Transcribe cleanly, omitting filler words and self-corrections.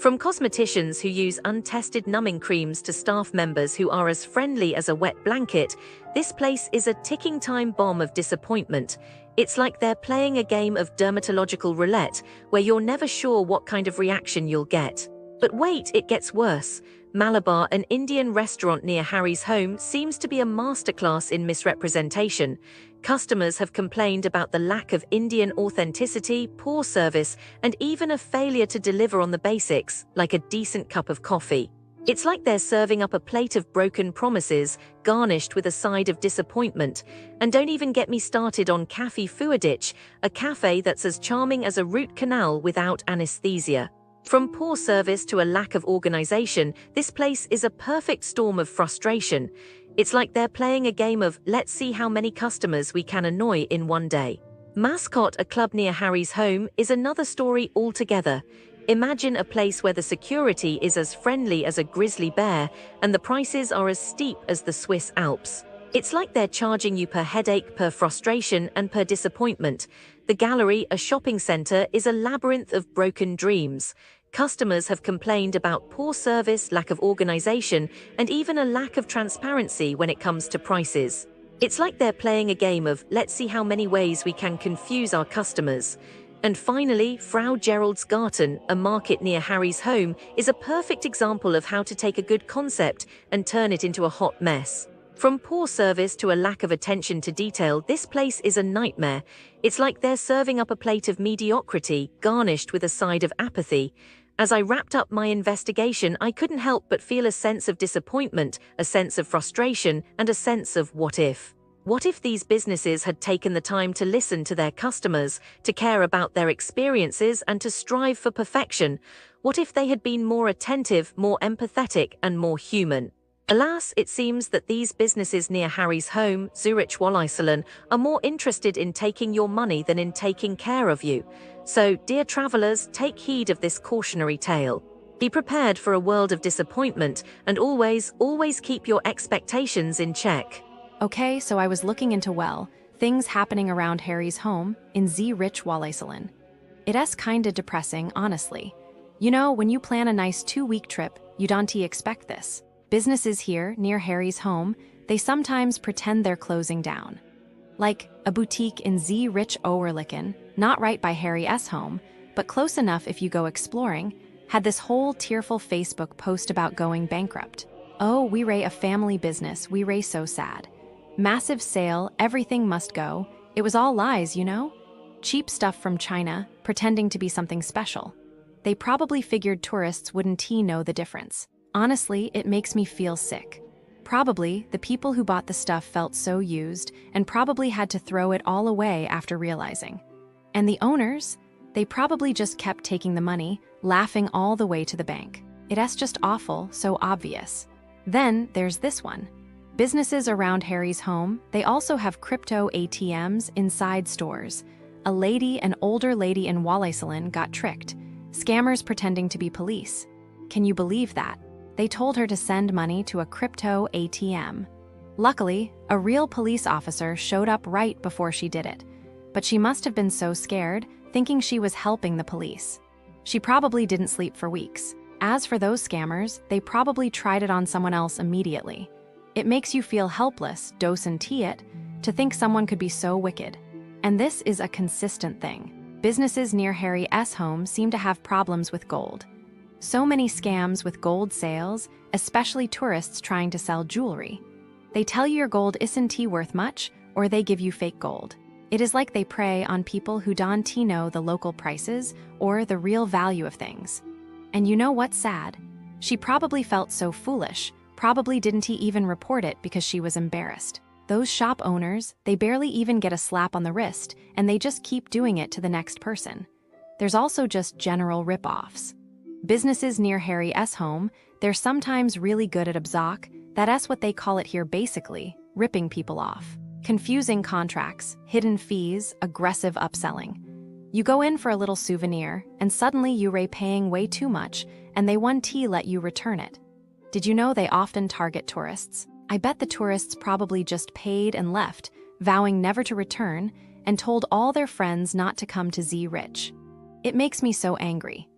From cosmeticians who use untested numbing creams to staff members who are as friendly as a wet blanket, this place is a ticking time bomb of disappointment. It's like they're playing a game of dermatological roulette, where you're never sure what kind of reaction you'll get. But wait, it gets worse. Malabar, an Indian restaurant near Harry's home, seems to be a masterclass in misrepresentation. Customers have complained about the lack of Indian authenticity, poor service, and even a failure to deliver on the basics, like a decent cup of coffee. It's like they're serving up a plate of broken promises, garnished with a side of disappointment. And don't even get me started on Kafi frDich, a cafe that's as charming as a root canal without anesthesia. From poor service to a lack of organization, this place is a perfect storm of frustration. It's like they're playing a game of let's see how many customers we can annoy in one day. Mascotte, a club near Harry's home, is another story altogether. Imagine a place where the security is as friendly as a grizzly bear and the prices are as steep as the Swiss Alps. It's like they're charging you per headache, per frustration, and per disappointment. The Gallery, a shopping center, is a labyrinth of broken dreams. Customers have complained about poor service, lack of organization, and even a lack of transparency when it comes to prices. It's like they're playing a game of let's see how many ways we can confuse our customers. And finally, Frau Gerolds Garten, a market near Harry's home, is a perfect example of how to take a good concept and turn it into a hot mess. From poor service to a lack of attention to detail, this place is a nightmare. It's like they're serving up a plate of mediocrity, garnished with a side of apathy. As I wrapped up my investigation, I couldn't help but feel a sense of disappointment, a sense of frustration, and a sense of what if. What if these businesses had taken the time to listen to their customers, to care about their experiences, and to strive for perfection? What if they had been more attentive, more empathetic, and more human? Alas, it seems that these businesses near Harry's home, Zrich-Wallisellen, are more interested in taking your money than in taking care of you. So, dear travelers, take heed of this cautionary tale. Be prepared for a world of disappointment, and always keep your expectations in check. Okay, so I was looking into, well, things happening around Harry's home in Zrich-Wallisellen. It's kinda depressing, honestly. You know, when you plan a nice 2-week trip, you don't expect this. Businesses here, near Harry's home, they sometimes pretend they're closing down. Like a boutique in Zrich-Wallisellen, not right by Harry's home, but close enough if you go exploring, had this whole tearful Facebook post about going bankrupt. Oh, we a family business, we so sad. Massive sale, everything must go. It was all lies, you know? Cheap stuff from China, pretending to be something special. They probably figured tourists wouldn't know the difference. Honestly, it makes me feel sick. Probably, the people who bought the stuff felt so used and probably had to throw it all away after realizing. And the owners? They probably just kept taking the money, laughing all the way to the bank. It's just awful, so obvious. Then, there's this one. Businesses around Harry's home, they also have crypto ATMs inside stores. An older lady in Wallisellen got tricked. Scammers pretending to be police. Can you believe that? They told her to send money to a crypto ATM. Luckily, a real police officer showed up right before she did it. But she must have been so scared, thinking she was helping the police. She probably didn't sleep for weeks. As for those scammers, they probably tried it on someone else immediately. It makes you feel helpless, doesn't it, to think someone could be so wicked. And this is a consistent thing. Businesses near Harry's home seem to have problems with gold. So many scams with gold sales, especially tourists trying to sell jewelry. They tell you your gold isn't worth much, or they give you fake gold. It is like they prey on people who don't know the local prices or the real value of things. And you know what's sad? She probably felt so foolish, probably didn't even report it because she was embarrassed. Those shop owners, they barely even get a slap on the wrist, and they just keep doing it to the next person. There's also just general rip-offs. Businesses near Harry's home, they're sometimes really good at abzock, that's what they call it here basically, ripping people off. Confusing contracts, hidden fees, aggressive upselling. You go in for a little souvenir, and suddenly you're paying way too much, and they won't let you return it. Did you know they often target tourists? I bet the tourists probably just paid and left, vowing never to return, and told all their friends not to come to Zrich. It makes me so angry.